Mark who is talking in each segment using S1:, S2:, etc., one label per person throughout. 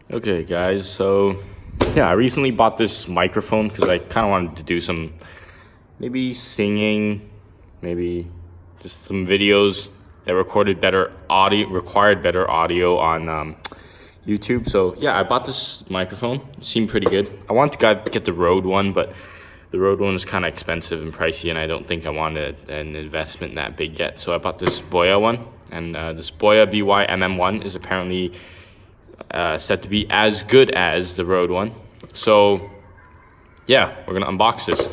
S1: Okay guys, so yeah, I recently bought this microphone because I kind of wanted to do some maybe singing, maybe just some videos that required better audio on YouTube. So yeah, I bought this microphone. It seemed pretty good. I wanted to get the Rode one, but the Rode one is kind of expensive and pricey, and I don't think I wanted an investment that big yet. So I bought this Boya one, and this Boya BY-MM1 is apparently said to be as good as the Rode one. So yeah, we're gonna unbox this.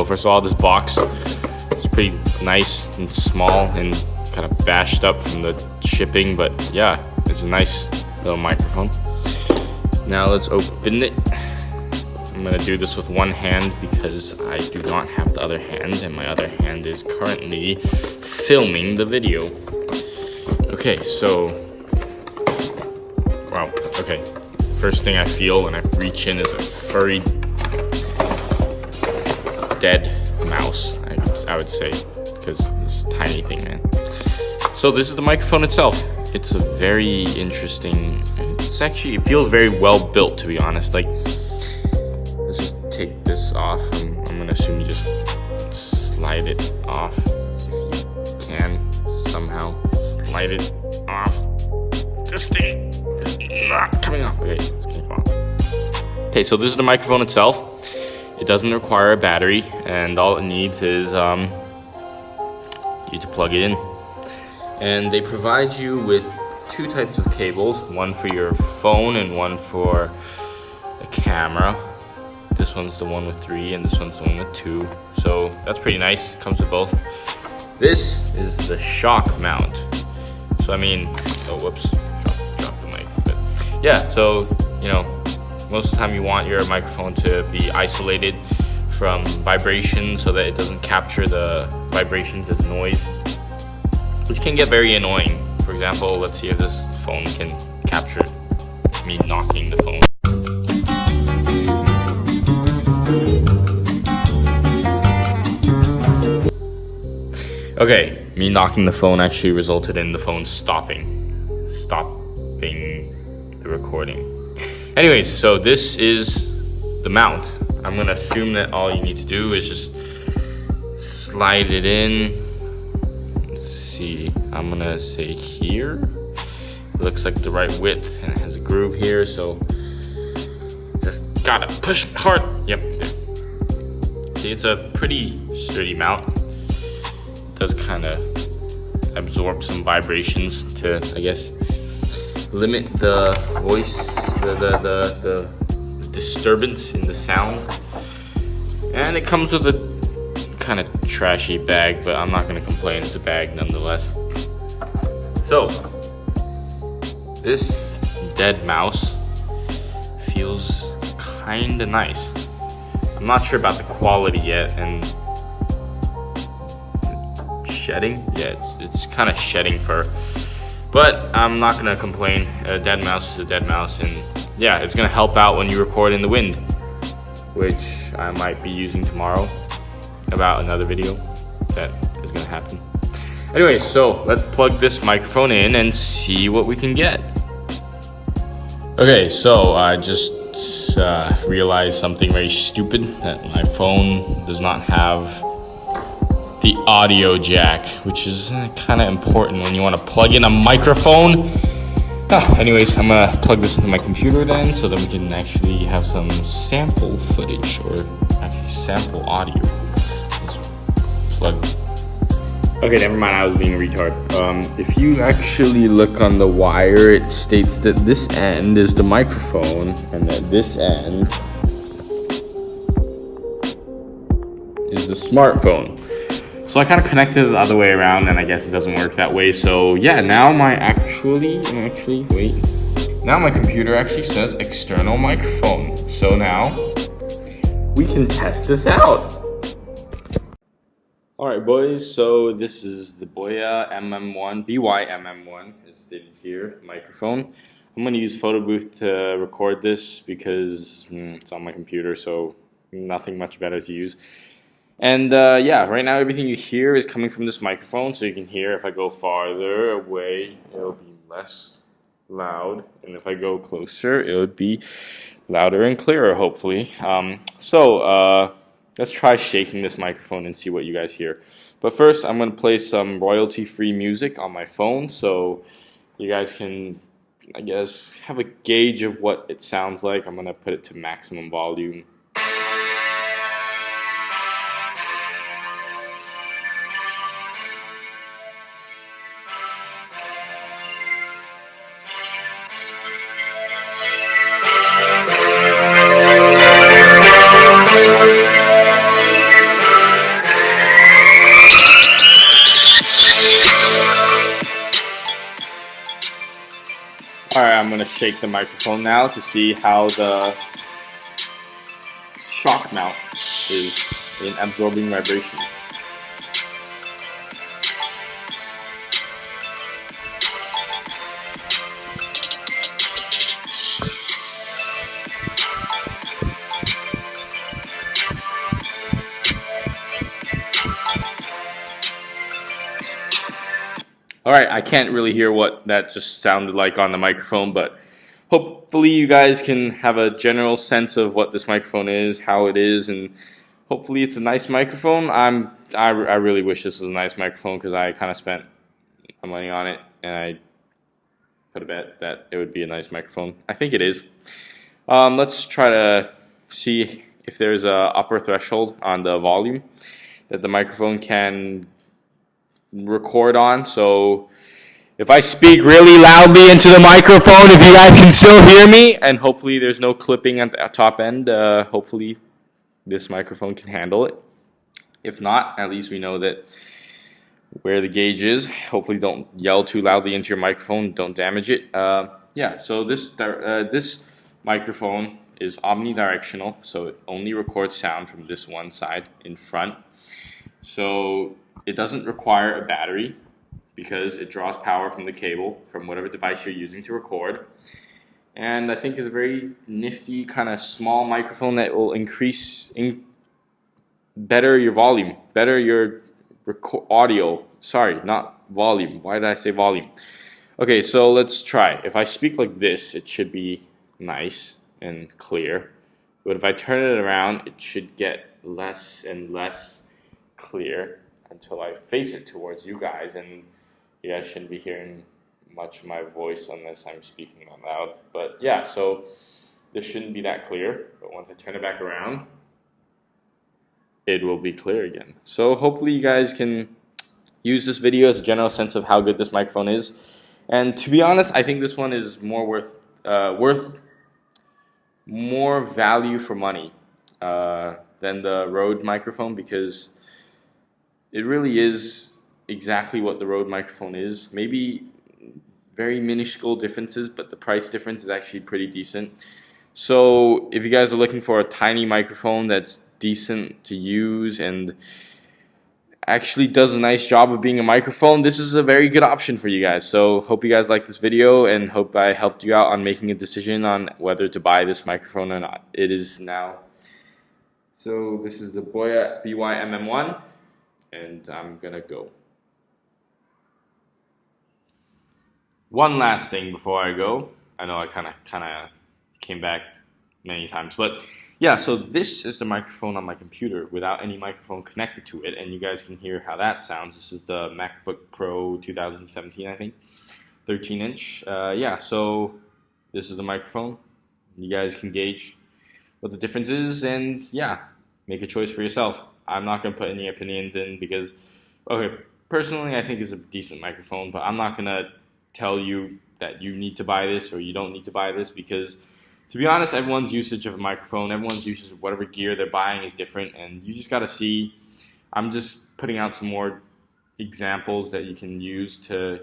S1: First of all, this box is pretty nice and small and kind of bashed up from the shipping, but yeah, it's a nice little microphone. Now let's open it. I'm gonna do this with one hand because I do not have the other hand, and my other hand is currently filming the video. Okay, so wow, okay. First thing I feel when I reach in is a furry dead mouse, I would say, because it's a tiny thing, man. So this is the microphone itself. It's a very interesting, it feels very well built, to be honest. Like, let's just take this off. I'm gonna assume you just slide it off if you can somehow slide it off. This thing is not coming off. Okay, let's get it off. Okay, so this is the microphone itself. It doesn't require a battery, and all it needs is you to plug it in. And they provide you with two types of cables, one for your phone and one for a camera. This one's the one with 3 and this one's the one with 2. So that's pretty nice. It comes with both. This is the shock mount. So I mean, oh whoops, drop the mic. But yeah, so you know, most of the time you want your microphone to be isolated from vibration so that it doesn't capture the vibrations as noise, which can get very annoying. For example, let's see if this phone can capture me knocking the phone. Okay, me knocking the phone actually resulted in the phone stopping the recording. Anyways, so this is the mount. I'm gonna assume that all you need to do is just slide it in. Let's see, I'm gonna say here. It looks like the right width and it has a groove here, so just gotta push it hard. Yep, there. See, it's a pretty sturdy mount. It does kind of absorb some vibrations to, I guess, limit the voice, the disturbance in the sound. And it comes with a kind of trashy bag, but I'm not gonna complain, it's a bag nonetheless. So this dead mouse feels kinda nice. I'm not sure about the quality yet, and shedding, yeah, it's kind of shedding fur. But I'm not gonna complain. A dead mouse is a dead mouse, and yeah, it's gonna help out when you record in the wind, which I might be using tomorrow about another video that is gonna happen. Anyways, so let's plug this microphone in and see what we can get. Okay, so I just realized something very stupid, that my phone does not have the audio jack, which is kind of important when you want to plug in a microphone. Anyways, I'm gonna plug this into my computer then, so that we can actually have some sample footage, or actually sample audio. Let's plug. Okay, never mind, I was being a retard. If you actually look on the wire, it states that this end is the microphone and that this end is the smartphone. So I kind of connected it the other way around, and I guess it doesn't work that way. So yeah, now my actually, wait. Now my computer actually says external microphone. So now we can test this out. Alright boys, so this is the Boya MM1, BY-MM1 is stated here, microphone. I'm going to use Photo Booth to record this because it's on my computer, so nothing much better to use. And yeah, right now everything you hear is coming from this microphone, so you can hear if I go farther away, it'll be less loud, and if I go closer, it would be louder and clearer, hopefully. Let's try shaking this microphone and see what you guys hear. But first, I'm going to play some royalty-free music on my phone, so you guys can, I guess, have a gauge of what it sounds like. I'm going to put it to maximum volume. Alright, I'm going to shake the microphone now to see how the shock mount is in absorbing vibrations. Alright, I can't really hear what that just sounded like on the microphone, but hopefully you guys can have a general sense of what this microphone is, how it is, and hopefully it's a nice microphone. I really wish this was a nice microphone because I kind of spent my money on it, and I put a bet that it would be a nice microphone. I think it is. Let's try to see if there's a upper threshold on the volume that the microphone can record on. So if I speak really loudly into the microphone, if you guys can still hear me, and hopefully there's no clipping at the top end, hopefully this microphone can handle it. If not, at least we know that where the gauge is. Hopefully don't yell too loudly into your microphone, don't damage it. Yeah, so this microphone is omnidirectional, so it only records sound from this one side in front. So it doesn't require a battery because it draws power from the cable from whatever device you're using to record. And I think it's a very nifty kind of small microphone that will better your volume, better your audio. Sorry, not volume. Why did I say volume? Okay, so let's try. If I speak like this, it should be nice and clear. But if I turn it around, it should get less and less clear until I face it towards you guys, and you guys shouldn't be hearing much of my voice unless I'm speaking out loud. But yeah, so this shouldn't be that clear, but once I turn it back around, it will be clear again. So hopefully you guys can use this video as a general sense of how good this microphone is. And to be honest, I think this one is more worth more value for money than the Rode microphone, because it really is exactly what the Rode microphone is. Maybe very minuscule differences, but the price difference is actually pretty decent. So if you guys are looking for a tiny microphone that's decent to use and actually does a nice job of being a microphone, this is a very good option for you guys. So hope you guys like this video, and hope I helped you out on making a decision on whether to buy this microphone or not. It is now. So this is the Boya BY-MM1. And I'm gonna go. One last thing before I go. I know I kind of came back many times, but yeah. So this is the microphone on my computer without any microphone connected to it, and you guys can hear how that sounds. This is the MacBook Pro 2017, I think, 13-inch. Yeah. So this is the microphone. You guys can gauge what the difference is, and yeah, make a choice for yourself. I'm not going to put any opinions in because, okay, personally I think it's a decent microphone, but I'm not going to tell you that you need to buy this or you don't need to buy this, because to be honest, everyone's usage of a microphone, everyone's usage of whatever gear they're buying is different, and you just got to see. I'm just putting out some more examples that you can use to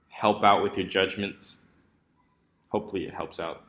S1: help out with your judgments. hopefully it helps out.